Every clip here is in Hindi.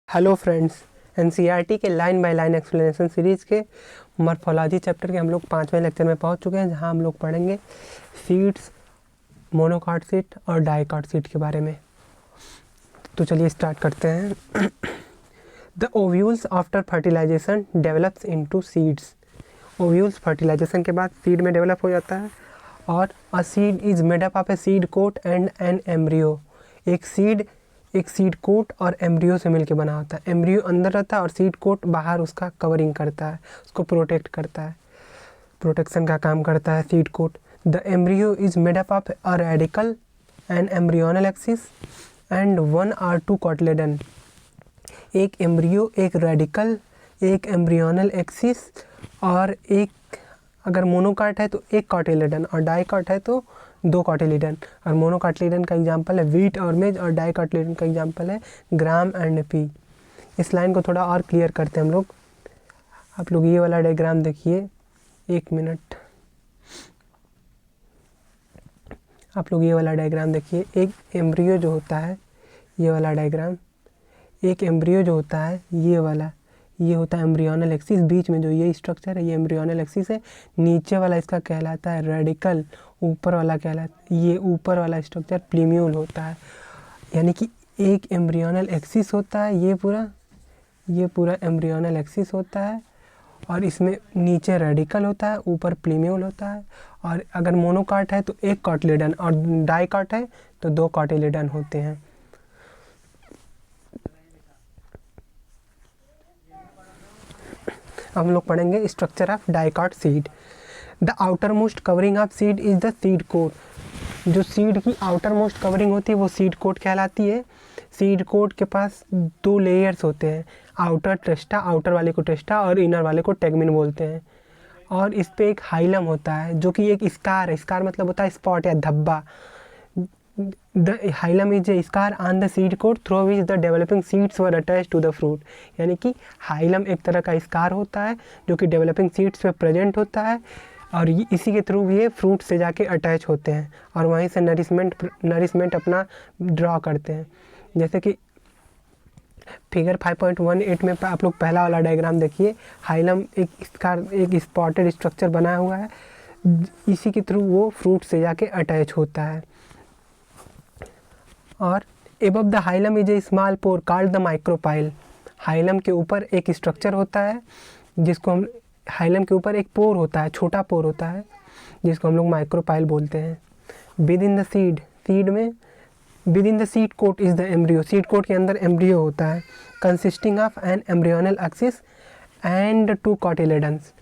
हेलो फ्रेंड्स, एनसीईआरटी के line by line explanation series के मॉर्फोलॉजी चैप्टर के हम लोग 5वें लेक्चर में पहुंच चुके हैं, जहां हम लोग पढ़ेंगे सीड्स, मोनोकॉट सीड और डाइकॉट सीड के बारे में। तो चलिए स्टार्ट करते हैं। The ovules after fertilisation develops into seeds. Ovules fertilisation के बाद सीड में डेवलप हो जाता है। और a seed is made up of a seed coat and an embryo. एक सीड कोट और एम्ब्रियो से मिलकर बना होता है। एम्ब्रियो अंदर रहता है और सीड कोट बाहर उसका कवरिंग करता है, उसको प्रोटेक्ट करता है, प्रोटेक्शन का काम करता है seed coat. The embryo is made up of a radicle and embryonal axis and 1 or 2 cotyledon. एक एम्ब्रियो, एक रेडिकल, एक एम्ब्रियोनल एक्सिस और एक, अगर मोनोकाट है तो एक कॉटिलेडन और डाइकाट है तो 2 कॉटिलेडन। और मोनोकॉटिलेडन का एग्जांपल है व्हीट और मेज, और डाइकॉटिलेडन का एग्जांपल है ग्राम एंड पी। इस लाइन को थोड़ा और क्लियर करते हैं हम लोग। आप लोग ये वाला डायग्राम देखिए, एक मिनट। आप लोग ये वाला डायग्राम देखिए। एक एम्ब्रियो जो होता है, ये वाला डायग्राम, एक एम्ब्रियो जो होता है ये वाला, ये होता है एम्ब्रियोनल एक्सिस। बीच में जो ये स्ट्रक्चर है ये एम्ब्रियोनल एक्सिस है। नीचे वाला इसका कहलाता है रेडिकल, ऊपर वाला कहलाता, ये ऊपर वाला स्ट्रक्चर प्लीम्यूल होता है। यानी कि एक एम्ब्रियोनल एक्सिस होता है, ये पूरा एम्ब्रियोनल एक्सिस होता है और इसमें नीचे रेडिकल होता है, ऊपर प्लीम्यूल होता है। और अगर मोनोकाट है तो एक कॉटिलेडन और डाइकाट है तो 2 कॉटिलेडन होते हैं। हम लोग पढ़ेंगे structure of dicot seed. The outermost covering of seed is the seed coat. जो सीड की आउटर मोस्ट कवरिंग होती है वो सीड कोट कहलाती है। सीड कोट के पास 2 लेयर्स होते हैं, आउटर टेस्टा, आउटर वाले को टेस्टा और इनर वाले को टेगमिन बोलते हैं। और इस पे एक हाइलम होता है जो कि एक स्कार है। स्कार मतलब होता है स्पॉट या धब्बा। The hilum is a scar on the seed coat through which the developing seeds were attach to the fruit. यानी कि हाइलम एक तरह का स्कार होता है जो कि डेवलपिंग सीड्स पे प्रेजेंट होता है और इसी के थ्रू ये फ्रूट से जाके अटैच होते हैं और वहीं से नरिशमेंट अपना ड्रॉ करते हैं। जैसे कि फिगर 5.18 में आप लोग पहला वाला डायग्राम देखिए। हाइलम एक स्पॉटेड स्ट्रक्चर बनाया हुआ है, इसी के थ्रू वो फ्रूट से जाके अटैच होता है। और above the hilum is a small pore called the micropyle. Hilum के ऊपर एक स्ट्रक्चर होता है जिसको हम, हाइलम के ऊपर एक पोर होता है, छोटा पोर होता है जिसको हम लोग माइक्रोपाइल बोलते हैं। विद इन द सीड में within the seed coat is the embryo. Seed coat के अंदर एम्ब्रियो होता है consisting of an embryonal axis and 2 cotyledons.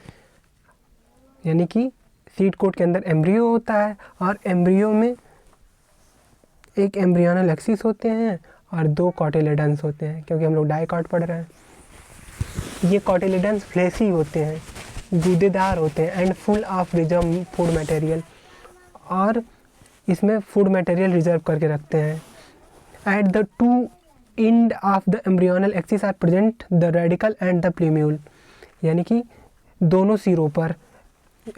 यानी कि सीड कोट के अंदर एम्ब्रियो होता है और एम्ब्रियो में एक एम्ब्रियोनल एक्सिस होते हैं और 2 कॉटिलेडन्स होते हैं, क्योंकि हम लोग डाइकाट पढ़ रहे हैं। ये कॉटिलेडन्स फ्लेशी होते हैं, गूदेदार होते हैं and full of reserve food material, और इसमें फूड मटेरियल रिजर्व करके रखते हैं। At the 2 end of the embryonal axis are present the radical and the plumule. यानी कि दोनों सिरों पर,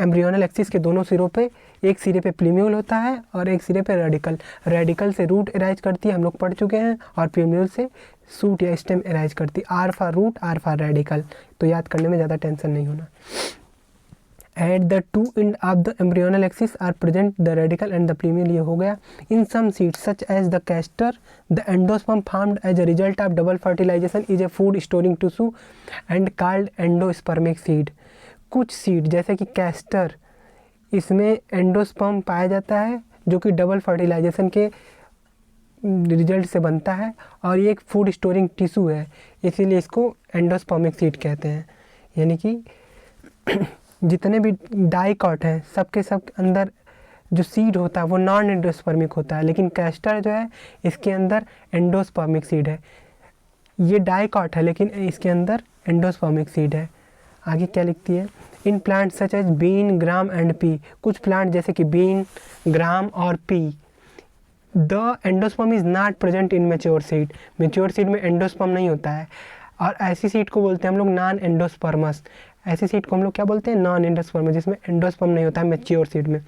एम्ब्रियोनल एक्सिस के दोनों सिरों पे, एक सिरे पे प्लीम्यूल होता है और एक सिरे पे रेडिकल। रेडिकल से रूट अराइज करती है, हम लोग पढ़ चुके हैं, और प्लीम्यूल से सूट या स्टेम अराइज करती है। R for root, R for radical. तो याद करने में ज़्यादा टेंशन नहीं होना। At the 2 end of the embryonal axis are present the radical and the plumule. ये हो गया। In some seeds such as the castor the endosperm formed as a result of double fertilization is a food storing tissue and called endospermic seed. कुछ सीड जैसे कि कैस्टर, इसमें एंडोस्पर्म पाया जाता है जो कि डबल फर्टिलाइजेशन के रिजल्ट से बनता है और ये एक फूड स्टोरिंग टिश्यू है, इसीलिए इसको एंडोस्पर्मिक सीड कहते हैं। यानी कि जितने भी डाइकॉट हैं सबके सब अंदर जो सीड होता है वो नॉन एंडोस्पर्मिक होता है, लेकिन कैस्टर जो है इसके अंदर एंडोस्पर्मिक सीड है। ये डाइकॉट है लेकिन इसके अंदर एंडोस्पर्मिक सीड है। आगे क्या लिखती है? In plant such as bean, gram and pea. कुछ प्लांट जैसे कि बीन, ग्राम और pea, the endosperm is not present in mature seed. Mature seed में एंडोस्पर्म नहीं होता है और ऐसी सीड को बोलते हैं हम लोग नॉन एंडोस्पर्मस। ऐसी सीड को हम लोग क्या बोलते हैं? नॉन एंडोस्पर्मस, जिसमें एंडोस्पर्म नहीं होता है मेच्योर सीड में।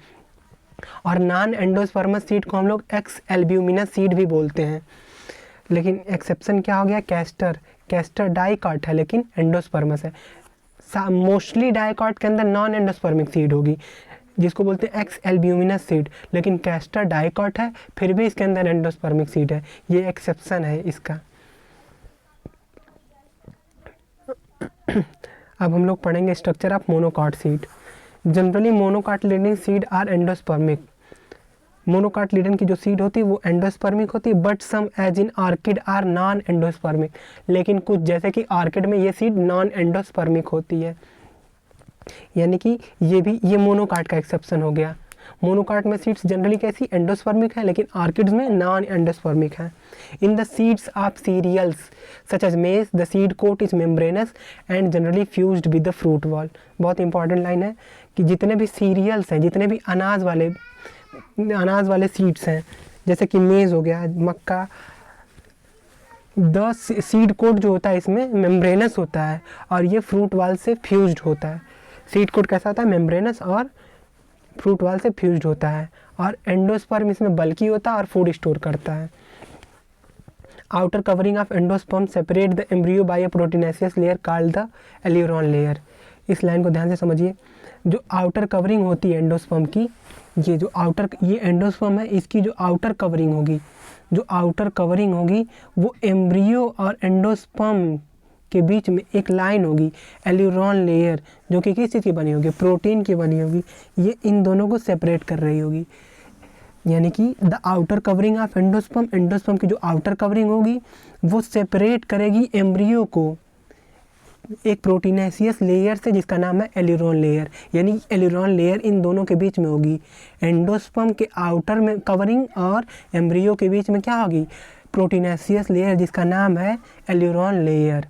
और नॉन एंडोस्पर्मस सीड को हम लोग एक्स एल्ब्यूमिनस सीड भी बोलते हैं। लेकिन एक्सेप्शन क्या हो गया? कैस्टर। कैस्टर डाइकॉट है लेकिन एंडोस्पर्मस है। मोस्टली डाइकॉट के अंदर नॉन एंडोस्पर्मिक सीड होगी जिसको बोलते हैं एक्स एल्ब्यूमिनस सीड, लेकिन कैस्टर डाइकॉट है फिर भी इसके अंदर एंडोस्पर्मिक सीड है, ये एक्सेप्शन है इसका। अब हम लोग पढ़ेंगे structure of monocot seed. Generally monocotyledon seed are endospermic. Monocotyledon की जो सीड होती है वो एंडोस्पर्मिक होती है, but some as in orchid are non endospermic. लेकिन कुछ जैसे कि ऑर्किड में ये सीड नॉन एंडोस्पर्मिक होती है, यानी कि ये मोनोकॉट का एक्सेप्शन हो गया। मोनोकॉट में सीड्स जनरली कैसी एंडोस्पर्मिक है, लेकिन ऑर्किड्स में नॉन एंडोस्पर्मिक है। In the seeds of cereals such as maize the seed coat is membranous and generally fused with the fruit wall. बहुत इंपॉर्टेंट लाइन है कि जितने भी सीरियल्स हैं, जितने भी अनाज वाले सीड्स हैं, जैसे कि मेज हो गया, मक्का, द सीड कोट जो होता है इसमें मेम्ब्रेनस होता है और ये फ्रूट वॉल से फ्यूज्ड होता है। सीड कोट कैसा होता है? मेम्ब्रेनस और फ्रूट वॉल से फ्यूज्ड होता है। और एंडोस्पर्म इसमें बल्की होता है और फूड स्टोर करता है। Outer covering of endosperm separate the embryo bye a proteinaceous layer called the aleurone layer. इस लाइन को ध्यान से समझिए। जो आउटर कवरिंग होती है एंडोस्पर्म की, ये एंडोस्पर्म है, इसकी जो आउटर कवरिंग होगी वो एम्ब्रियो और एंडोस्पर्म के बीच में एक लाइन होगी, एल्यूरॉन लेयर, जो कि किस चीज़ की बनी होगी? प्रोटीन की बनी होगी। ये इन दोनों को सेपरेट कर रही होगी, यानी कि the outer covering of endosperm की जो आउटर कवरिंग होगी वो सेपरेट करेगी एम्ब्रियो को एक प्रोटीनेशियस लेयर से जिसका नाम है एल्यूरॉन लेयर। यानी एल्यूरॉन लेयर इन दोनों के बीच में होगी, एंडोस्पर्म के आउटर में कवरिंग और एम्ब्रियो के बीच में क्या होगी? प्रोटीनेशियस लेयर जिसका नाम है aleurone layer.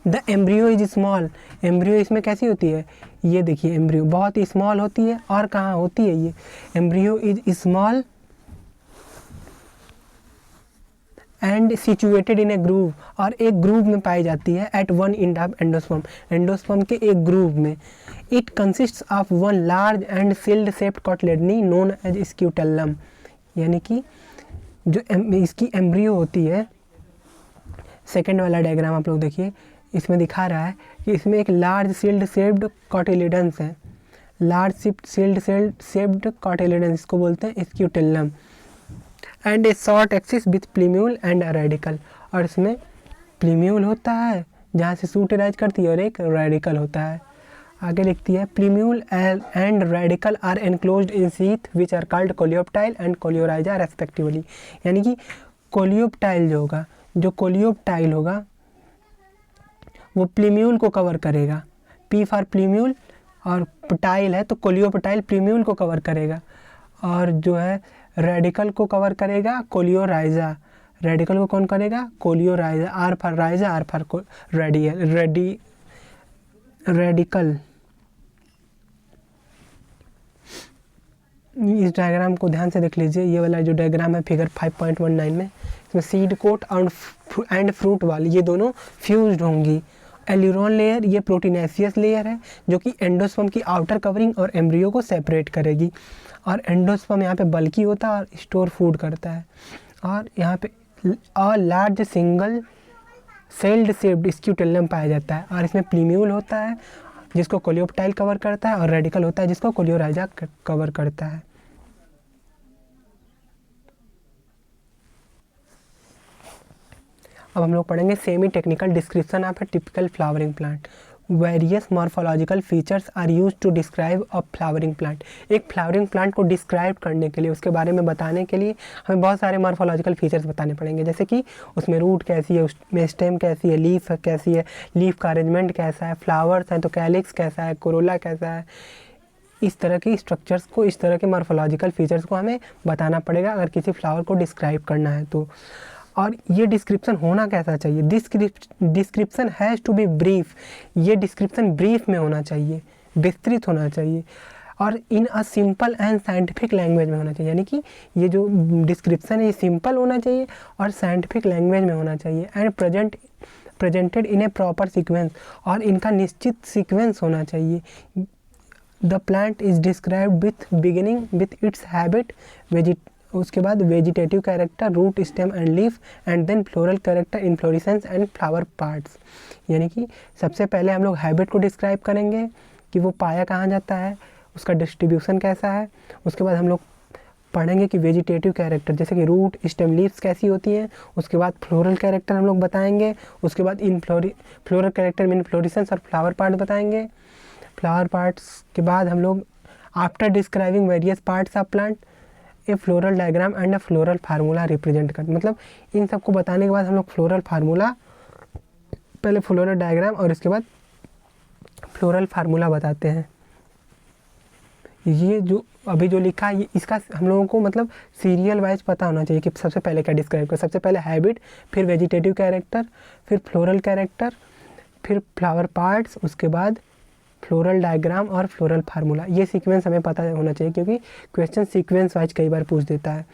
The embryo is small. Embryo इसमें कैसी होती है? ये देखिए, एम्ब्रियो बहुत ही स्मॉल होती है। और कहाँ होती है ये? Embryo is small and situated in a groove, और एक ग्रूव में पाई जाती है at one end of endosperm, endosperm के एक ग्रूव में। It consists of one large and shield shaped cotyledon known as scutellum. यानी कि जो इसकी एम्ब्रियो होती है, सेकेंड वाला डायग्राम आप लोग देखिए, इसमें दिखा रहा है कि इसमें एक लार्ज सील्ड शेप्ड कॉटिलिडन्स है। लार्ज सील्ड शेप्ड कॉटिलिडन्स, इसको बोलते हैं scutellum. And A short axis with प्लीम्यूल and radical, और इसमें प्लीम्यूल होता है जहाँ से सूट राइज करती है और एक रेडिकल होता है। आगे लिखती है plumule and radicle are enclosed in sheath which are called coleoptile and coleorhiza respectively. यानी कि कोलियोप्टाइल जो कोलियोप्टाइल होगा वो प्लीम्यूल को कवर करेगा। पी फॉर प्लीम्यूल, और पटाइल है तो कोलियोप्टाइल प्लीम्यूल को कवर करेगा, और जो है रेडिकल को कवर करेगा कोलियोराइजा। रेडिकल को कौन करेगा? Coleorhiza. R for rhiza, R for radicle. इस डायग्राम को ध्यान से देख लीजिए। ये वाला जो डायग्राम है फिगर 5.19 में, इसमें seed coat and fruit wall ये दोनों फ्यूज्ड होंगी। एल्यूरॉन लेयर ये प्रोटीनेशियस लेयर है जो कि एंडोस्पर्म की आउटर कवरिंग और एम्ब्रियो को सेपरेट करेगी। और एंडोस्पर्म यहाँ पे बल्की होता है और स्टोर फूड करता है। और यहाँ पे large single celled shaped scutellum पाया जाता है, और इसमें प्लीम्यूल होता है जिसको कोलियोप्टाइल कवर करता है, और रेडिकल होता है जिसको कोलियोराइजा कवर करता है। अब हम लोग पढ़ेंगे semi technical description of a typical flowering plant. Various morphological features are use to describe a flowering plant. एक फ्लावरिंग प्लांट को डिस्क्राइब करने के लिए, उसके बारे में बताने के लिए हमें बहुत सारे मॉर्फोलॉजिकल फीचर्स बताने पड़ेंगे, जैसे कि उसमें रूट कैसी है, उसमें स्टेम कैसी है, लीफ कैसी है, लीफ का अरेंजमेंट कैसा है, फ्लावर्स हैं तो कैलिक्स कैसा है, कोरोला कैसा है। इस तरह की स्ट्रक्चर्स को, इस तरह के मॉर्फोलॉजिकल फीचर्स को हमें बताना पड़ेगा अगर किसी फ्लावर को डिस्क्राइब करना है तो। और ये डिस्क्रिप्शन होना कैसा चाहिए? Description has to be brief. ये डिस्क्रिप्शन ब्रीफ में होना चाहिए, विस्तृत होना चाहिए, और in a simple and scientific language में होना चाहिए। यानी कि ये जो डिस्क्रिप्शन है ये सिंपल होना चाहिए और साइंटिफिक लैंग्वेज में होना चाहिए। And presented in a proper sequence, और इनका निश्चित सीक्वेंस होना चाहिए। The plant is described with beginning with its habit उसके बाद vegetative character, root, stem and leaf, and then floral character, inflorescence and flower parts. यानी कि सबसे पहले हम लोग हैबिट को डिस्क्राइब करेंगे कि वो पाया कहाँ जाता है, उसका डिस्ट्रीब्यूशन कैसा है। उसके बाद हम लोग पढ़ेंगे कि वेजिटेटिव कैरेक्टर जैसे कि रूट, स्टेम, लीव्स कैसी होती हैं। उसके बाद फ्लोरल कैरेक्टर हम लोग बताएंगे। उसके बाद फ्लोरल कैरेक्टर में इन्फ्लोरेसेंस और फ्लावर पार्ट बताएंगे। फ्लावर पार्ट्स के बाद हम लोग after describing various parts of plant A floral diagram and a floral formula represent कर, मतलब इन सबको बताने के बाद हम लोग फ्लोरल फार्मूला, पहले फ्लोरल डायग्राम और इसके बाद फ्लोरल फार्मूला बताते हैं। ये जो अभी जो लिखा है इसका हम लोगों को मतलब सीरियल वाइज पता होना चाहिए कि सबसे पहले क्या डिस्क्राइब कर। सबसे पहले हैबिट, फिर वेजिटेटिव कैरेक्टर, फिर फ्लोरल कैरेक्टर, फिर फ्लावर पार्ट्स, उसके बाद फ्लोरल डायग्राम और फ्लोरल फार्मूला। ये सीक्वेंस हमें पता होना चाहिए क्योंकि क्वेश्चन सीक्वेंस वाइज कई बार पूछ देता है।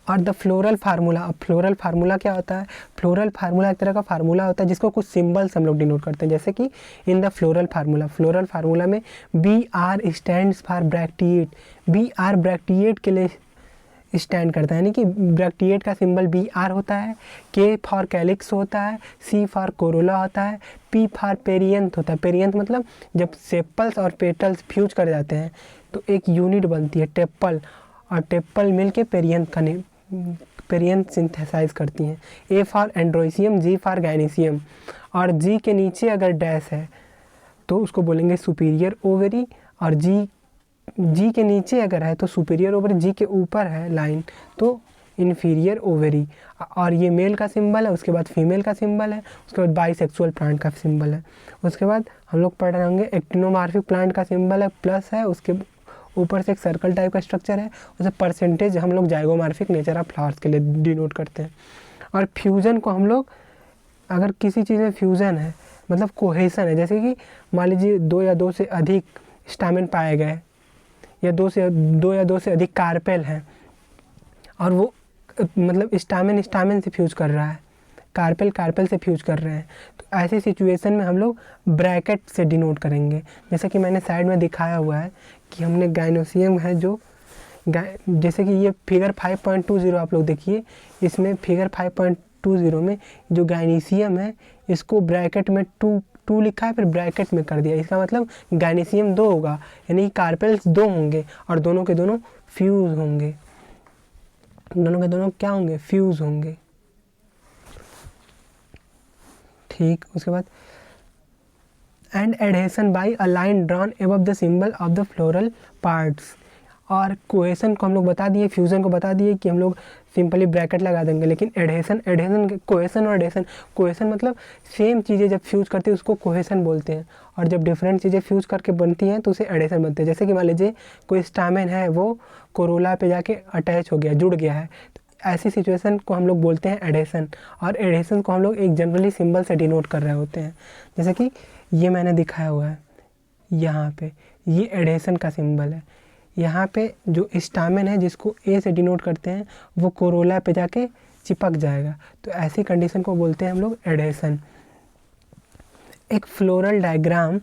और द फ्लोरल फार्मूला, अब फ्लोरल फार्मूला क्या होता है? फ्लोरल फार्मूला एक तरह का फार्मूला होता है जिसको कुछ सिंबल्स हम लोग डिनोट करते हैं, जैसे कि इन द फ्लोरल फार्मूला में B R stands for bracteate, B R bracteate के लिए स्टैंड करता है, यानी कि ब्रैक्टिएट का सिंबल बी आर होता है, के फॉर कैलिक्स होता है, सी फॉर कोरोला होता है, पी फॉर पेरियंथ होता है। पेरियंथ मतलब जब सेपल्स और पेटल्स फ्यूज कर जाते हैं तो एक यूनिट बनती है टेपल, और टेपल मिल के पेरियंथ सिंथेसाइज करती हैं। A for androecium, G for gynoecium, और जी के नीचे अगर डैश है तो उसको बोलेंगे सुपीरियर ओवरी, और जी के नीचे अगर है तो सुपीरियर ओवरी, जी के ऊपर है लाइन तो इन्फीरियर ओवरी। और ये मेल का सिंबल है, उसके बाद फीमेल का सिंबल है, उसके बाद बाइसेक्सुअल प्लांट का सिंबल है। उसके बाद हम लोग पढ़ रहे होंगे एक्टिनोमॉर्फिक प्लांट का सिंबल है प्लस है, उसके ऊपर से एक सर्कल टाइप का स्ट्रक्चर है, उसे परसेंटेज हम लोग जाइगोमॉर्फिक नेचर ऑफ फ्लावर्स के लिए डिनोट करते हैं। और फ्यूज़न को हम लोग, अगर किसी चीज़ में फ्यूज़न है मतलब कोहेसन है, जैसे कि मान लीजिए दो या दो से अधिक स्टामेन पाए गए, या दो या दो से अधिक कार्पेल हैं, और वो मतलब स्टामेन से फ्यूज कर रहा है, कार्पेल से फ्यूज कर रहे हैं, तो ऐसी सिचुएशन में हम लोग ब्रैकेट से डिनोट करेंगे। जैसे कि मैंने साइड में दिखाया हुआ है कि हमने गाइनोसियम है जो जैसे कि ये फिगर 5.20 आप लोग देखिए, इसमें फिगर 5.20 में जो गाइनीसियम है इसको ब्रैकेट में टू लिखा है, फिर ब्रैकेट में कर दिया। इसका मतलब गाइनीसियम 2 होगा, यानी कार्पेल्स 2 होंगे और दोनों के दोनों फ्यूज होंगे, दोनों के दोनों क्या होंगे? फ्यूज होंगे। ठीक, उसके बाद and adhesion by a line drawn above the symbol of the floral parts. और कोहेसन को हम लोग बता दिए, फ्यूज़न को बता दिए कि हम लोग सिंपली ब्रैकेट लगा देंगे, लेकिन एडहेशन कोहेसन और एडहेशन, कोहेसन मतलब सेम चीज़ें जब फ्यूज करती है उसको कोहेसन बोलते हैं, और जब डिफरेंट चीज़ें फ्यूज करके बनती हैं तो उसे एडहेशन बनते हैं। जैसे कि मान लीजिए कोई स्टामेन है वो कोरोला पे जाके अटैच हो गया, जुड़ गया है, तो ऐसी सिचुएशन को हम लोग बोलते हैं एडहेशन। और एडहेशन को हम लोग एक जनरली सिंबल से डिनोट कर रहे होते हैं, जैसे कि ये मैंने दिखाया हुआ है यहाँ पे, ये एडहेशन का सिंबल है। यहाँ पे जो स्टामेन है जिसको ए से डिनोट करते हैं वो कोरोला पे जाके चिपक जाएगा, तो ऐसी कंडीशन को बोलते हैं हम लोग एडहेशन। एक floral diagram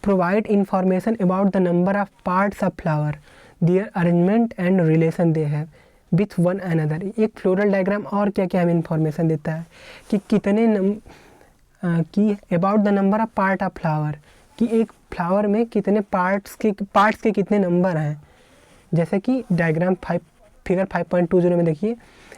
provide information about the number of parts of flower, their arrangement and relation they have with one another. एक फ्लोरल डायग्राम और क्या क्या हमें इंफॉर्मेशन देता है कि कि about the number of part of flower, कि एक फ्लावर में कितने पार्ट्स के कितने नंबर हैं। जैसे कि डायग्राम फिगर 5.20 में देखिए,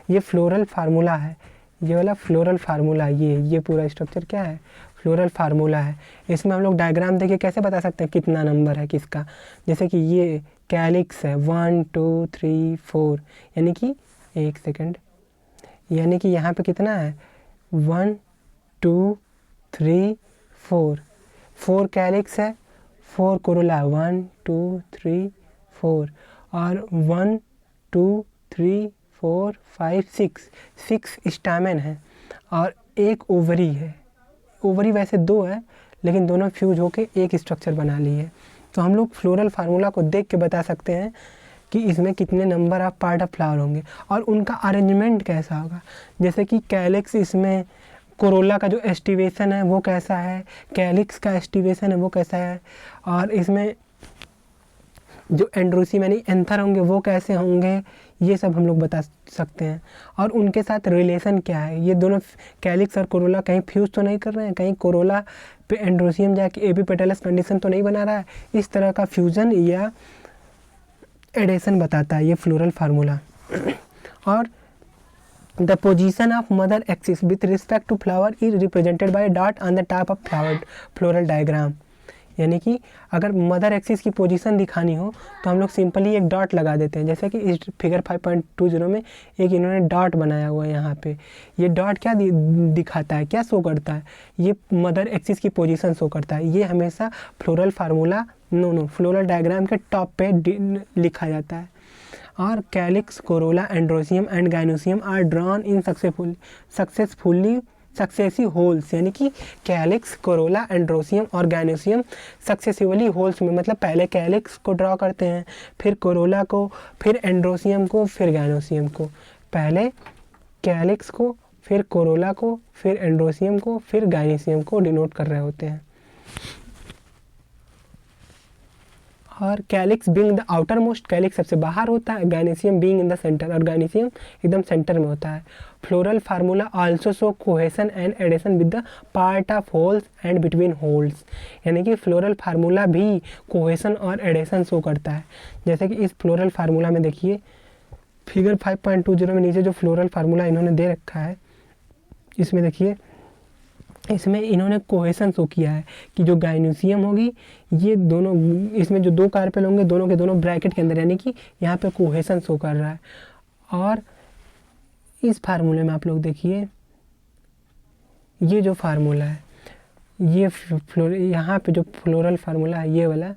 ये फ्लोरल फार्मूला है, ये वाला फ्लोरल फार्मूला, ये पूरा स्ट्रक्चर क्या है? फ्लोरल फार्मूला है। इसमें हम लोग डायग्राम देखिए कैसे बता सकते हैं कितना नंबर है किसका। जैसे कि ये कैलिक्स है 1 2 3 4, यानी कि एक सेकेंड, यानी कि यहाँ पे कितना है 1 2 3 4, 4 कैलिक्स है, 4 कोरोला, 1 2 3 4, और 1 2 3 4 5 6 स्टामेन है, और एक ओवरी है। ओवरी वैसे 2 है लेकिन दोनों फ्यूज होके एक स्ट्रक्चर बना ली है। तो हम लोग फ्लोरल फार्मूला को देख के बता सकते हैं कि इसमें कितने number of part of flower होंगे और उनका अरेंजमेंट कैसा होगा। जैसे कि कैलिक्स, इसमें कोरोला का जो एस्टिवेशन है वो कैसा है, कैलिक्स का एस्टिवेशन है वो कैसा है, और इसमें जो एंड्रोसियम यानी एंथर होंगे वो कैसे होंगे, ये सब हम लोग बता सकते हैं। और उनके साथ रिलेशन क्या है, ये दोनों कैलिक्स और कोरोला कहीं फ्यूज तो नहीं कर रहे हैं, कहीं कोरोला पे एंड्रोसियम जाके एपिपेटलस कंडीशन तो नहीं बना रहा है। इस तरह का फ्यूज़न या एडेशन बताता है ये फ्लोरल फार्मूला। और the position of mother axis with respect to flower is represented by dot on the top of floral diagram. यानी कि अगर मदर एक्सिस की पोजीशन दिखानी हो तो हम लोग सिंपली एक डॉट लगा देते हैं, जैसे कि इस फिगर 5.20 में एक इन्होंने डॉट बनाया हुआ है यहाँ पे। ये डॉट क्या दिखाता है, क्या शो करता है, ये मदर एक्सिस की पोजीशन शो करता है। ये हमेशा फ्लोरल फार्मूला फ्लोरल डायग्राम के टॉप पे लिखा जाता है। और calyx, corolla, androecium and gynoecium are drawn in successive whorls. यानी कि कैलिक्स, कोरोला, एंड्रोसियम और गाइनोसियम सक्सेसिवली होल्स में, मतलब पहले कैलिक्स को ड्रॉ करते हैं, फिर कोरोला को, फिर एंड्रोसियम को, फिर गाइनोसियम को। पहले कैलिक्स को, फिर कोरोला को, फिर एंड्रोसियम को, फिर गाइनोसियम को डिनोट कर रहे होते हैं। और calyx being the outer most, calyx सबसे बाहर होता है, gynoecium being in the centre, और गाइनोसियम एकदम सेंटर में होता है। Floral formula also show cohesion and adhesion with the part of holes and between holes. यानी कि फ्लोरल फार्मूला भी कोहेशन और एडेशन शो करता है। जैसे कि इस फ्लोरल फार्मूला में देखिए फिगर 5.20 में नीचे जो फ्लोरल फार्मूला इन्होंने दे रखा है, इसमें देखिए, इसमें इन्होंने कोहेशन शो किया है कि जो गाइनोसियम होगी ये दोनों, इसमें जो दो कार्पेल होंगे दोनों के दोनों ब्रैकेट के अंदर, यानी कि यहाँ पे कोहेशन शो कर रहा है। और इस फार्मूले में आप लोग देखिए, ये जो फार्मूला है, ये यहाँ पे जो फ्लोरल फार्मूला है ये वाला,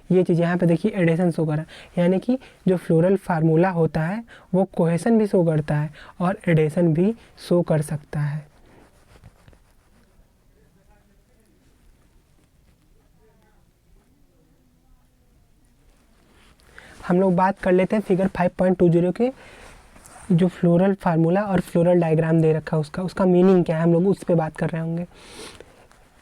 ये चीज़ यहाँ पे देखिए एडेशन शो कर रहा है। यानी कि जो फ्लोरल फार्मूला होता है वो कोहेशन भी शो करता है और एडेशन भी शो कर सकता है। हम लोग बात कर लेते हैं फिगर 5.20 के, जो फ्लोरल फार्मूला और फ्लोरल डायग्राम दे रखा है उसका मीनिंग क्या है, हम लोग उस पर बात कर रहे होंगे।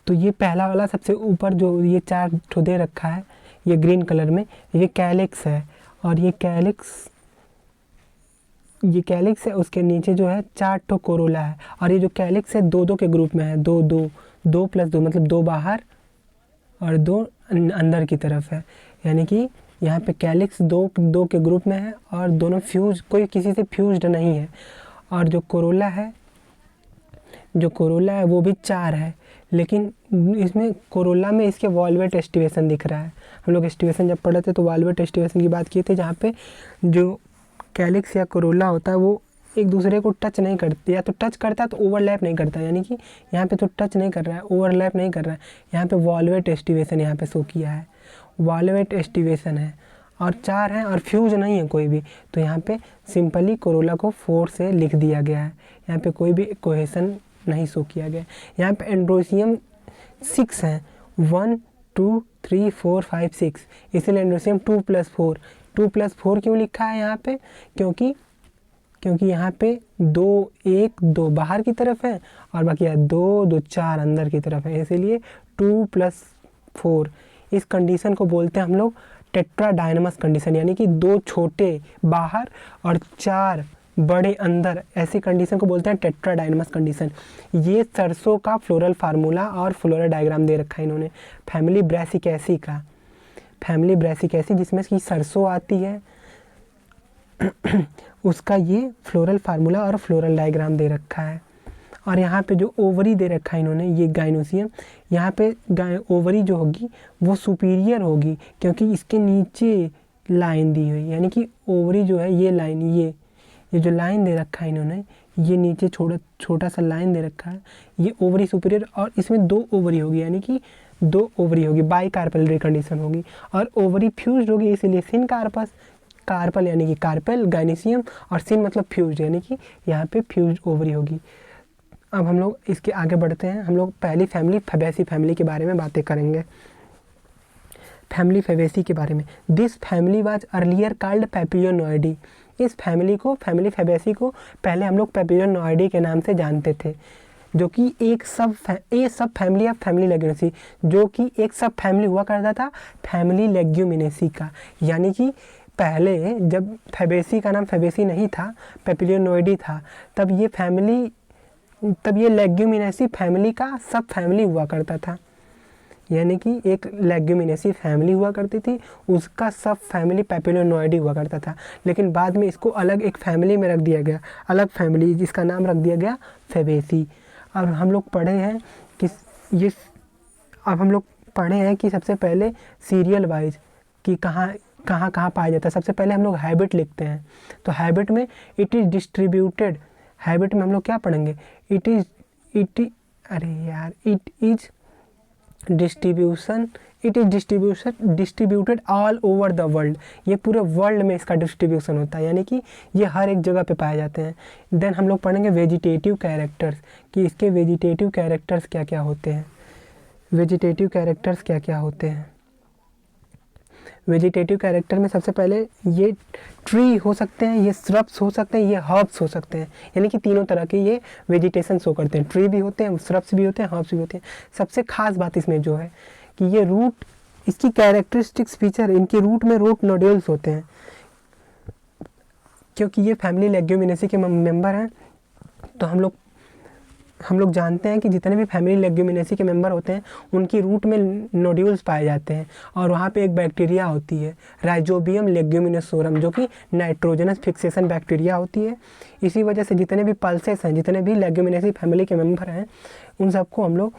तो ये पहला वाला सबसे ऊपर जो ये 4 ठो दे रखा है, ये ग्रीन कलर में, ये कैलिक्स है। और ये कैलिक्स है, उसके नीचे जो है 4 ठो कोरोला है। और ये जो कैलिक्स है 2-2 के ग्रुप में है, 2 + 2 मतलब 2 बाहर और 2 अंदर की तरफ है। यानी कि यहाँ पे कैलिक्स 2 के ग्रुप में है और दोनों फ्यूज, कोई किसी से फ्यूज्ड नहीं है। और जो कोरोला है वो भी 4 है, लेकिन इसमें कोरोला में इसके वॉल्वेट एस्टिवेशन दिख रहा है। हम लोग एस्टिवेशन जब पढ़े थे तो वॉल्वेट एस्टिवेशन की बात किए थे, जहाँ पे जो कैलिक्स या कोरोला होता है वो एक दूसरे को टच नहीं करते, या तो टच करता है तो ओवरलैप नहीं करता। यानी कि यहाँ पे तो टच नहीं कर रहा है, ओवरलैप नहीं कर रहा है। यहाँ पे वॉल्वेट एस्टिवेशन यहाँ पे शो किया है, वॉल्वेट एस्टिवेशन है। और 4 है और फ्यूज नहीं है कोई भी, तो यहाँ पे सिंपली कोरोला को 4 से लिख दिया गया है। यहाँ पे कोई भी कोहेशन नहीं शो किया गया। यहाँ पे एंड्रोसियम 6 है, 1 2 3 4 5 6, इसलिए एंड्रोसियम 2 + 4। 2 + 4 क्यों लिखा है यहाँ पे, क्योंकि यहाँ पे 2 बाहर की तरफ है और बाकी 2 4 अंदर की तरफ है, इसीलिए 2 + 4। इस कंडीशन को बोलते हैं हम लोग टेट्राडाइनमस कंडीशन, यानी कि 2 छोटे बाहर और 4 बड़े अंदर, ऐसी कंडीशन को बोलते हैं टेट्राडाइनमस कंडीशन। ये सरसों का फ्लोरल फार्मूला और फ्लोरल डायग्राम दे रखा है इन्होंने फैमिली ब्रैसिकेसी का, जिसमें कि सरसों आती है उसका ये फ्लोरल फार्मूला और फ्लोरल डायग्राम दे रखा है। और यहाँ पे जो ओवरी दे रखा है इन्होंने, ये गाइनोसियम, यहाँ पे ओवरी जो होगी वो सुपीरियर होगी क्योंकि इसके नीचे लाइन दी हुई, यानी कि ओवरी जो है ये लाइन, ये जो लाइन दे रखा है इन्होंने, ये नीचे छोटा सा लाइन दे रखा है, ये ओवरी सुपीरियर, और इसमें 2 ओवरी होगी, यानी कि 2 ओवरी होगी, बाई कार्पेलरी कंडीशन होगी। और ओवरी फ्यूज्ड होगी, इसीलिए सिन कार्पस, कार्पल यानी कि कार्पेल, गाइनोसियम, और सिन मतलब फ्यूज्ड, यानी कि यहाँ पे फ्यूज्ड ओवरी होगी। अब हम लोग इसके आगे बढ़ते हैं। हम लोग पहली फैमिली फैबेसी फैमिली के बारे में बातें करेंगे। फैमिली फैबेसी के बारे में, this family was earlier called Papilionoideae. इस फैमिली फैबेसी को पहले हम लोग पैपिलियोनॉइडी के नाम से जानते थे। जो कि एक सब फैमिली ऑफ फैमिली लेग्यूमिनेसी, जो कि एक सब फैमिली हुआ करता था फैमिली लेग्यूमिनेसी का। यानी कि पहले जब फैबेसी का नाम फैबेसी नहीं था, पेपिलियोनोइडी था, तब ये लेग्यूमिनेसी फैमिली का सब फैमिली हुआ करता था। यानी कि एक लेग्यूमिनेसी फैमिली हुआ करती थी, उसका सब फैमिली पेपिलियोनोइडी हुआ करता था। लेकिन बाद में इसको अलग एक फैमिली में रख दिया गया, अलग फैमिली, जिसका नाम रख दिया गया फैबेसी। और हम लोग पढ़े हैं कि सबसे पहले सीरियल वाइज कि कहाँ पाया जाता है। सबसे पहले हम लोग हैबिट लिखते हैं, तो हैबिट में इट इज़ डिस्ट्रीब्यूटेड, हैबिट में हम लोग क्या पढ़ेंगे, it is distributed all over the world. ये पूरे वर्ल्ड में इसका डिस्ट्रीब्यूशन होता है, यानी कि ये हर एक जगह पे पाए जाते हैं। देन हम लोग पढ़ेंगे वेजिटेटिव कैरेक्टर्स, कि इसके वेजिटेटिव कैरेक्टर्स क्या क्या होते हैं। वेजिटेटिव कैरेक्टर में सबसे पहले ये ट्री हो सकते हैं, ये श्रब्स हो सकते हैं, ये हर्ब्स हो सकते हैं। यानी कि तीनों तरह के ये वेजिटेशन शो करते हैं, ट्री भी होते हैं, श्रब्स भी होते हैं, हर्ब्स भी होते हैं। सबसे खास बात इसमें जो है कि ये रूट, इसकी कैरेक्टरिस्टिक्स फीचर, इनकी रूट में रूट नोड्यूल्स होते हैं, क्योंकि ये फैमिली लेग्यूमिनेसी के मेंबर हैं। तो हम लोग जानते हैं कि जितने भी फैमिली लेग्यूमिनेसी के मेंबर होते हैं उनकी रूट में नोड्यूल्स पाए जाते हैं, और वहाँ पे एक बैक्टीरिया होती है राइजोबियम लेग्यूमिनोसोरम, जो कि नाइट्रोजनस फिक्सेशन बैक्टीरिया होती है। इसी वजह से जितने भी पल्सेस हैं, जितने भी लेग्यूमिनेसी फैमिली के मेंबर हैं, उन सबको हम लोग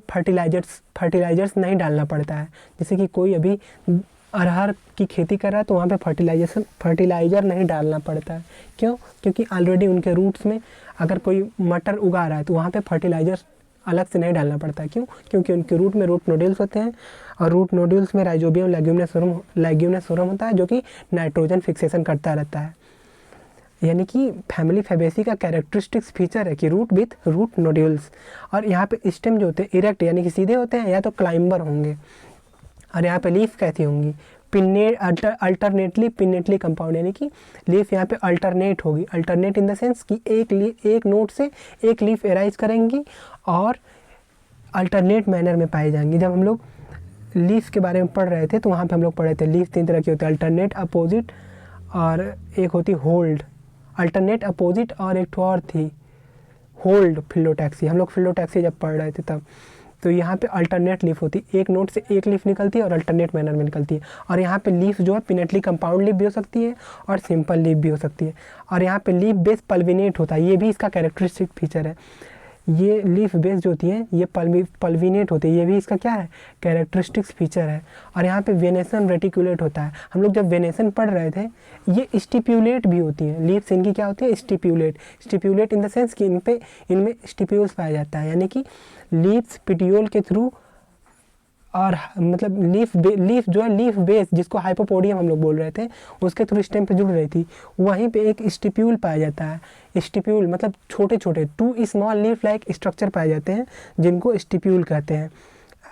फर्टिलाइजर्स नहीं डालना पड़ता है। जैसे कि कोई अभी अरहर की खेती कर रहा है तो वहाँ पे फर्टिलाइज़र नहीं डालना पड़ता है। क्यों? क्योंकि ऑलरेडी उनके रूट्स में अगर कोई मटर उगा रहा है तो वहाँ पे फर्टिलाइज़र अलग से नहीं डालना पड़ता है। क्यों? क्योंकि उनके रूट में रूट नोड्यूल्स होते हैं, और रूट नोड्यूल्स में राइजोबियम लेग्यूमिनोसोरम होता है, जो कि नाइट्रोजन फिक्सेशन करता रहता है। यानी कि फैमिली फैबेसी का कैरेक्टरिस्टिक्स फीचर है कि रूट विथ रूट नोड्यूल्स। और यहाँ पे स्टेम जो होते हैं इरेक्ट, यानी कि सीधे होते हैं, या तो क्लाइंबर होंगे। और यहाँ पे लीफ कैसी होंगी, अल्टरनेटली पिन्नेटली कंपाउंड, यानी कि लीफ यहाँ पे अल्टरनेट होगी। अल्टरनेट इन द सेंस कि एक नोड से एक लीफ एराइज करेंगी और अल्टरनेट मैनर में पाई जाएंगी। जब हम लोग लीफ के बारे में पढ़ रहे थे तो वहाँ पे हम लोग पढ़े थे लीफ 3 तरह की होती है, अल्टरनेट, अपोजिट, और एक होती होल्ड। अल्टरनेट, अपोजिट, और एक और थी होल्ड फिलोटैक्सी। हम लोग फिलोटैक्सी जब पढ़ रहे थे तब, तो यहाँ पे अल्टरनेट लीफ होती है, एक नोड से एक लीफ निकलती है और अल्टरनेट मैनर में निकलती है। और यहाँ पे लीफ जो है पिनेटली कंपाउंड लीफ भी हो सकती है और सिंपल लीफ भी हो सकती है। और यहाँ पे लीफ बेस पल्विनेट होता है, ये भी इसका कैरेक्टरिस्टिक फीचर है। ये लीफ बेस जो होती है ये पल्विनेट होती है, ये भी इसका क्या है, कैरेक्टरिस्टिक्स फीचर है। और यहाँ पे वेनेसन रेटिकुलेट होता है। हम लोग जब वेनेसन पढ़ रहे थे, ये स्टिप्यूलेट भी होती हैं लीव्स, इनकी क्या होती है, स्टिप्यूलेट इन द सेंस कि इनमें स्टिप्यूल्स पाया जाता है। यानी कि लीव्स पिटियोल के थ्रू, और मतलब लीफ जो है लीफ बेस, जिसको हाइपोपोडियम हम लोग बोल रहे थे, उसके थ्रू स्टेम पे जुड़ रही थी, वहीं पे एक स्टिप्यूल पाया जाता है। स्टिप्यूल मतलब छोटे छोटे 2 स्मॉल लीफ लाइक स्ट्रक्चर पाए जाते हैं, जिनको स्टिप्यूल कहते हैं।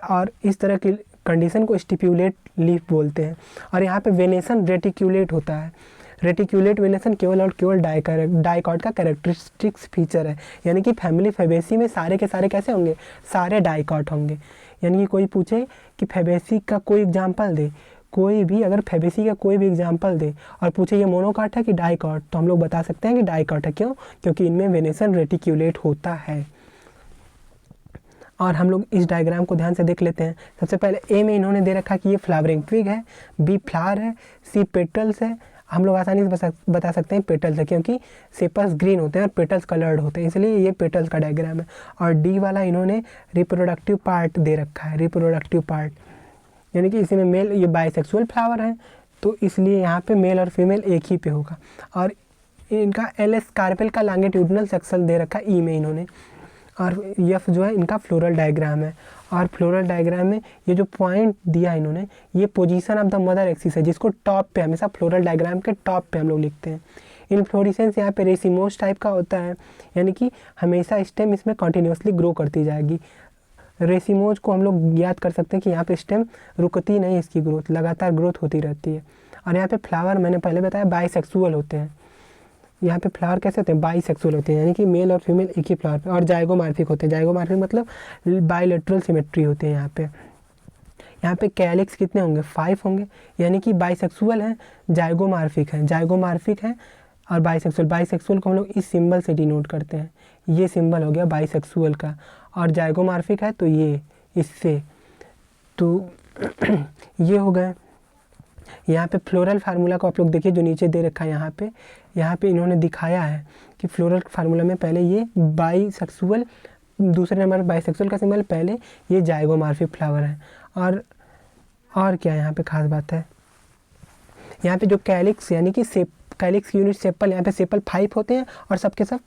और इस तरह की कंडीशन को स्टिप्यूलेट लीफ बोलते हैं। और यहाँ पे वेनेसन रेटिक्यूलेट होता है। रेटिक्यूलेट वेनेसन केवल और केवल डाइकॉट का कैरेक्टरिस्टिक्स फीचर है। यानी कि फैमिली फैबेसी में सारे के सारे कैसे होंगे, सारे डाइकॉट होंगे। यानी कि कोई पूछे कि फैबेसी का कोई एग्जाम्पल दे, कोई भी अगर फैबेसी का कोई भी एग्जाम्पल दे और पूछे ये मोनोकॉट है कि डाइकॉट, तो हम लोग बता सकते हैं कि डाइकॉट है। क्यों? क्योंकि इनमें वेनेसन रेटिक्यूलेट होता है। और हम लोग इस डायग्राम को ध्यान से देख लेते हैं। सबसे पहले ए में इन्होंने दे रखा कि ये फ्लावरिंग ट्विग है, बी फ्लावर है, सी पेटल्स है। हम लोग आसानी से बता सकते हैं पेटल्स है, क्योंकि सेपल्स ग्रीन होते हैं और पेटल्स कलर्ड होते हैं, इसलिए ये पेटल्स का डायग्राम है। और डी वाला इन्होंने रिप्रोडक्टिव पार्ट दे रखा है, रिप्रोडक्टिव पार्ट, यानी कि इसी में मेल, ये बाइसेक्सुअल फ्लावर है तो इसलिए यहाँ पे मेल और फीमेल एक ही पे होगा। और इनका एल.एस. कार्पेल का लॉन्गिट्यूडिनल सेक्शन दे रखा ई में इन्होंने। और एफ जो है इनका फ्लोरल डायग्राम है। और फ्लोरल डायग्राम में ये जो पॉइंट दिया है इन्होंने, ये position of the mother axis है, जिसको टॉप पे, हमेशा फ्लोरल डायग्राम के टॉप पे हम लोग लिखते हैं। इन्फ्लोरेसेंस यहाँ पे रेसिमोस टाइप का होता है, यानी कि हमेशा स्टेम इसमें कंटिन्यूसली ग्रो करती जाएगी। रेसिमोज को हम लोग याद कर सकते हैं कि यहाँ पे स्टेम रुकती नहीं, इसकी ग्रोथ लगातार ग्रोथ होती रहती है। और यहाँ पे फ्लावर मैंने पहले बताया बाइसेक्सुअल होते हैं, यहाँ पे फ्लावर कैसे होते हैं, बाईसेक्सुअल होते हैं, यानी कि मेल और फीमेल एक ही फ्लावर पे, और जाइगोमॉर्फिक होते हैं। जाइगोमॉर्फिक मतलब बाइलेटरल सिमेट्री होते हैं यहाँ पे। यहाँ पे कैलिक्स कितने होंगे, 5 होंगे, यानी कि बाइसेक्सुअल है, जाइगोमॉर्फिक है, जाइगोमॉर्फिक है और बाइसेक्सुअल। बाइसेक्सुअल को हम लोग इस सिंबल से डिनोट करते हैं, ये सिंबल हो गया बाइसेक्सुअल का, और जाइगोमॉर्फिक है तो ये इससे, तो ये हो गए। यहाँ पे फ्लोरल फार्मूला को आप लोग देखिए जो नीचे दे रखा है, यहाँ पे इन्होंने दिखाया है कि फ्लोरल फार्मूला में पहले ये बाइसेक्सुअल, दूसरे नंबर बाइसेक्सुअल का सिंबल, पहले ये जाइगोमॉर्फिक फ्लावर है। और क्या यहाँ पे खास बात है, यहाँ पे जो कैलिक्स यानी कि कैलिक्स की यूनिट सेपल, यहाँ पे सेपल 5 होते हैं और सबके सब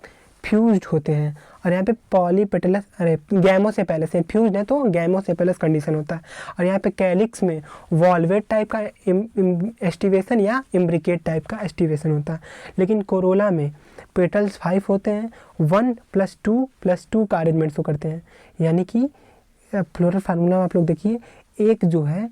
फ्यूज्ड होते हैं। और यहाँ पे पॉलीपेटलस, अरे गैमोसेपेलस है, फ्यूज्ड है तो गैमोसेपेलस कंडीशन होता है। और यहाँ पे कैलिक्स में वॉल्वेट टाइप का एस्टिवेशन या इम्ब्रिकेट टाइप का एस्टिवेशन होता है। लेकिन कोरोला में पेटल्स 5 होते हैं, 1+2+2 का अरेंजमेंट शो करते हैं। यानी कि फ्लोरल फार्मूला में आप लोग देखिए, एक जो है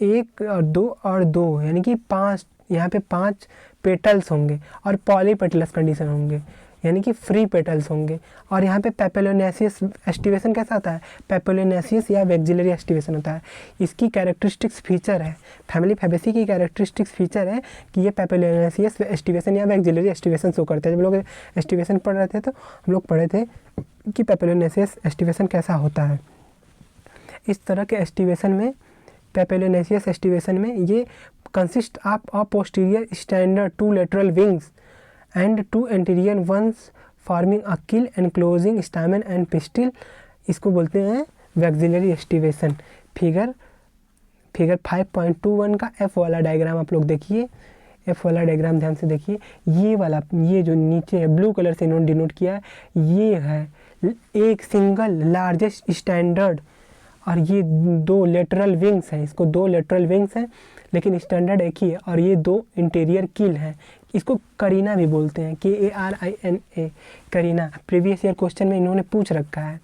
1 और 2 यानी कि 5, यहाँ पे 5 पेटल्स होंगे और पॉलीपेटलस कंडीशन होंगे, यानी कि फ्री पेटल्स होंगे। और यहाँ पे पेपेलोनेसियस एस्टिवेशन कैसा होता है, पेपेलोनेसियस या वेक्सिलरी एस्टिवेशन होता है। इसकी कैरेक्टरिस्टिक्स फीचर है, फैमिली फैबेसी की कैरेक्टरिस्टिक्स फीचर है कि ये पेपेलोनेसियस एस्टिवेशन या वेक्सिलरी एस्टिवेशन शो करते हैं। जब लोग एस्टिवेशन पढ़ रहे थे तो हम लोग पढ़े थे कि पेपेलोनेसियस एस्टिवेशन कैसा होता है। इस तरह के एस्टिवेशन में, पेपेलोनेसियस एस्टिवेशन में, ये consist of a posterior standard 2 lateral wings and 2 anterior ones forming a keel enclosing stamen and pistil. इसको बोलते हैं वैक्सिलरी एस्टिवेशन। फिगर 5.21 का एफ वाला डायग्राम आप लोग देखिए, एफ वाला डायग्राम ध्यान से देखिए। ये वाला, ये जो नीचे है ब्लू कलर से इन्होंने डिनोट किया है, ये है एक सिंगल लार्जेस्ट स्टैंडर्ड, और ये 2 लेटरल विंग्स हैं, इसको 2 लेटरल विंग्स हैं लेकिन स्टैंडर्ड एक ही है, और ये 2 इंटीरियर किल हैं। इसको करीना भी बोलते हैं, KARINA, Kareena. Previous year question में इन्होंने पूछ रखा है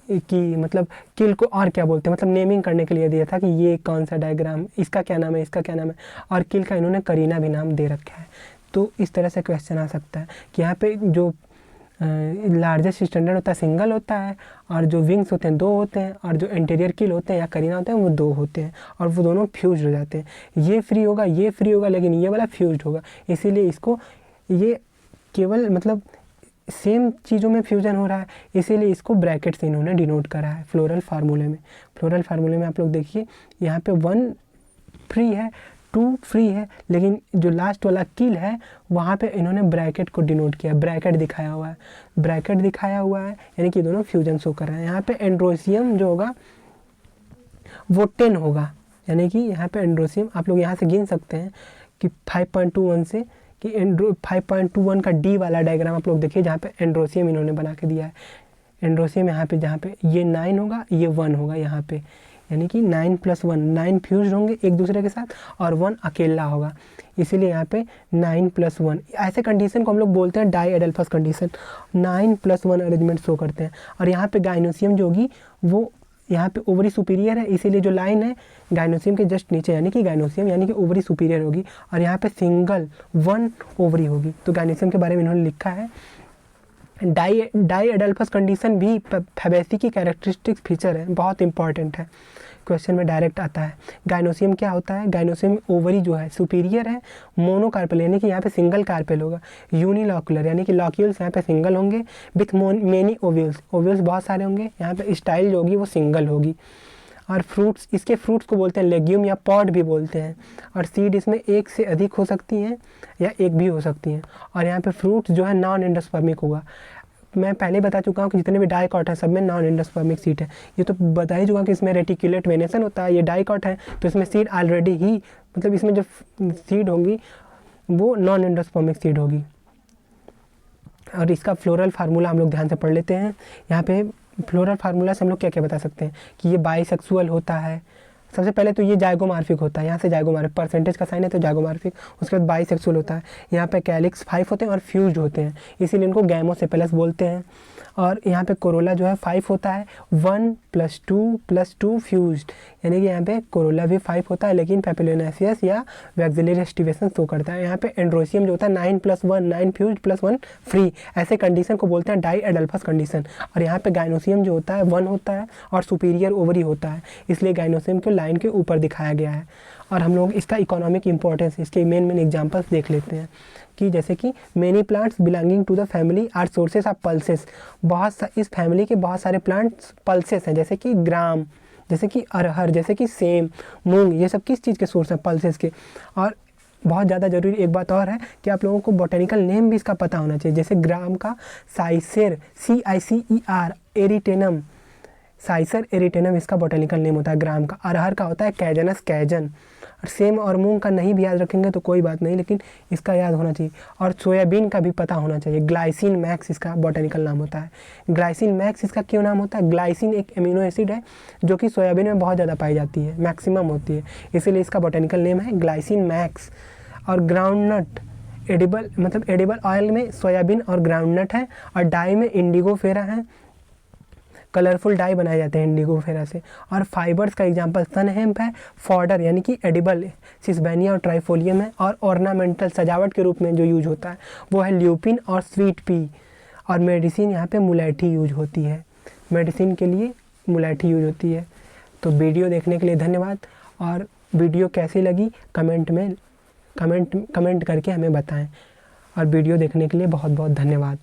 कि मतलब किल को और क्या बोलते हैं, मतलब नेमिंग करने के लिए दिया था कि ये कौन सा डायग्राम, इसका क्या नाम है, इसका क्या नाम है, और किल का इन्होंने करीना भी नाम दे रखा है। तो इस तरह से क्वेश्चन आ सकता है कि यहाँ पे जो लार्जेस्ट स्टैंडर्ड होता है सिंगल होता है, और जो विंग्स होते हैं 2 होते हैं, और जो इंटीरियर किल होते हैं या करीना होते हैं वो 2 होते हैं, और वो दोनों फ्यूज हो जाते हैं। ये फ्री होगा, ये फ्री होगा, लेकिन ये वाला फ्यूज्ड होगा। इसीलिए इसको, ये केवल मतलब सेम चीज़ों में फ्यूजन हो रहा है, इसीलिए इसको ब्रैकेट से इन्होंने डिनोट करा है फ्लोरल फार्मूले में। फ्लोरल फार्मूले में आप लोग देखिए, यहाँ पे 1 फ्री है, 2 फ्री है, लेकिन जो लास्ट वाला किल है वहाँ पे इन्होंने ब्रैकेट को डिनोट किया, ब्रैकेट दिखाया हुआ है, ब्रैकेट दिखाया हुआ है, यानी कि दोनों फ्यूजन शो कर रहे हैं। यहाँ पे एंड्रोसियम जो होगा वो 10 होगा, यानी कि यहाँ पे एंड्रोसियम आप लोग यहाँ से गिन सकते हैं कि 5.21 से, कि 5.21 का डी वाला डायग्राम आप लोग देखिए, जहाँ पे एंड्रोसियम इन्होंने बना के दिया है। एंड्रोसियम यहाँ पे, जहाँ पे ये 9 होगा, ये 1 होगा यहाँ पे, यानी कि 9+1, 9 फ्यूज होंगे एक दूसरे के साथ और 1 अकेला होगा, इसीलिए यहाँ पे 9+1। ऐसे कंडीशन को हम लोग बोलते हैं diadelphous condition. 9+1 arrangement show करते हैं। और यहाँ पे गाइनोसियम जो होगी वो यहाँ पे ओवरी सुपीरियर है, इसीलिए जो लाइन है गाइनोसियम के जस्ट नीचे, यानी कि गाइनोसियम यानी कि ओवरी सुपीरियर होगी, और यहाँ पे सिंगल 1 ओवरी होगी। तो गाइनोसियम के बारे में इन्होंने लिखा है। डाई एडल्फस कंडीशन भी फैबेसी की कैरेक्टरिस्टिक्स फीचर है, बहुत इंपॉर्टेंट है, क्वेश्चन में डायरेक्ट आता है। गाइनोसियम क्या होता है, गाइनोसियम ओवरी जो है सुपीरियर है, मोनोकार्पेल यानी कि यहाँ पे सिंगल कार्पेल होगा, यूनिलॉकुलर यानी कि लॉक्यूल्स यहाँ पे सिंगल होंगे, विथ मेनी ओव्यूल्स, ओव्यूल्स बहुत सारे होंगे, यहाँ पे स्टाइल जो होगी वो सिंगल होगी। और फ्रूट्स, इसके फ्रूट्स को बोलते हैं लेग्यूम या पॉड भी बोलते हैं। और सीड इसमें एक से अधिक हो सकती हैं या एक भी हो सकती हैं। और यहाँ पे फ्रूट्स जो है नॉन एंडोस्पर्मिक होगा। मैं पहले बता चुका हूँ कि जितने भी डाइकॉट हैं सब में नॉन एंडोस्पर्मिक सीड है। ये तो बता ही चुका कि इसमें रेटिकुलेट वेनेसन होता है, ये डाइकॉट है तो इसमें सीड ऑलरेडी ही, मतलब इसमें जो सीड होंगी वो नॉन एंडोस्पर्मिक सीड होगी। और इसका फ्लोरल फार्मूला हम लोग ध्यान से पढ़ लेते हैं। यहाँ पे फ्लोरल फार्मूला से हम लोग क्या क्या बता सकते हैं कि ये बाइसेक्सुअल होता है। सबसे पहले तो ये जाइगोमॉर्फिक होता है, यहाँ से जाइगोमॉर्फिक, परसेंटेज का साइन है तो जाइगोमॉर्फिक। उसके बाद बाइसेक्सुअल होता है, यहाँ पे कैलिक्स 5 होते हैं और फ्यूज्ड होते हैं, इसीलिए इनको गैमोसेपेलस बोलते हैं। और यहाँ पे कोरोला जो है 5 होता है, 1, +2 फ्यूज्ड, यानी कि यहाँ पे कोरोला भी 5 होता है लेकिन पैपिलोनेसियस या वैक्सिलरी एस्टिवेशन शो करता है। यहाँ पे एंड्रोसियम जो होता है 9+1, 9 फ्यूज्ड +1 फ्री, ऐसे कंडीशन को बोलते हैं डाई एडल्फस कंडीशन। और यहाँ पे गाइनोसियम जो होता है 1 होता है और सुपीरियर ओवरी होता है, इसलिए गाइनोसियम को लाइन के ऊपर दिखाया गया है। और हम लोग इसका इकोनॉमिक इंपॉर्टेंस, इसके मेन एग्जांपल्स देख लेते हैं कि जैसे कि many plants belonging to the family are sources of pulses, इस फैमिली के बहुत सारे प्लांट्स पल्सेस हैं, जैसे कि ग्राम, जैसे कि अरहर, जैसे कि सेम, मूंग, ये सब किस चीज़ के सोर्स हैं? पल्सेस के। और बहुत ज़्यादा ज़रूरी एक बात और है कि आप लोगों को बॉटेनिकल नेम भी इसका पता होना चाहिए। जैसे ग्राम का साइसेर, CICER एरिटेनम, साइसर एरिटेनम इसका बॉटेनिकल नेम होता है ग्राम का। अरहर का होता है कैजनस कैजन। और सेम और मूंग का नहीं भी याद रखेंगे तो कोई बात नहीं, लेकिन इसका याद होना चाहिए। और सोयाबीन का भी पता होना चाहिए, ग्लाइसिन मैक्स इसका बॉटेनिकल नाम होता है। ग्लाइसिन मैक्स इसका क्यों नाम होता है? ग्लाइसिन एक अमीनो एसिड है जो कि सोयाबीन में बहुत ज़्यादा पाई जाती है, मैक्सिमम होती है, इसीलिए इसका बॉटेनिकल नेम है ग्लाइसिन मैक्स। और ग्राउंडनट एडिबल, मतलब एडिबल ऑयल में सोयाबीन और ग्राउंडनट है। और डाई में इंडिगो फेरा है, कलरफुल डाई बनाए जाते हैं इंडिगो फेरा से। और फाइबर्स का एग्जांपल सन हेम्प है, फॉडर यानी कि एडिबल सिसबेनिया और ट्राइफोलियम है। और ऑर्नामेंटल सजावट के रूप में जो यूज होता है वो है ल्यूपिन और स्वीट पी। और मेडिसिन यहाँ पे मुलैठी यूज होती है, मेडिसिन के लिए मुलैठी यूज होती है। तो वीडियो देखने के लिए धन्यवाद। और वीडियो कैसी लगी कमेंट करके हमें बताएं। और वीडियो देखने के लिए बहुत बहुत धन्यवाद।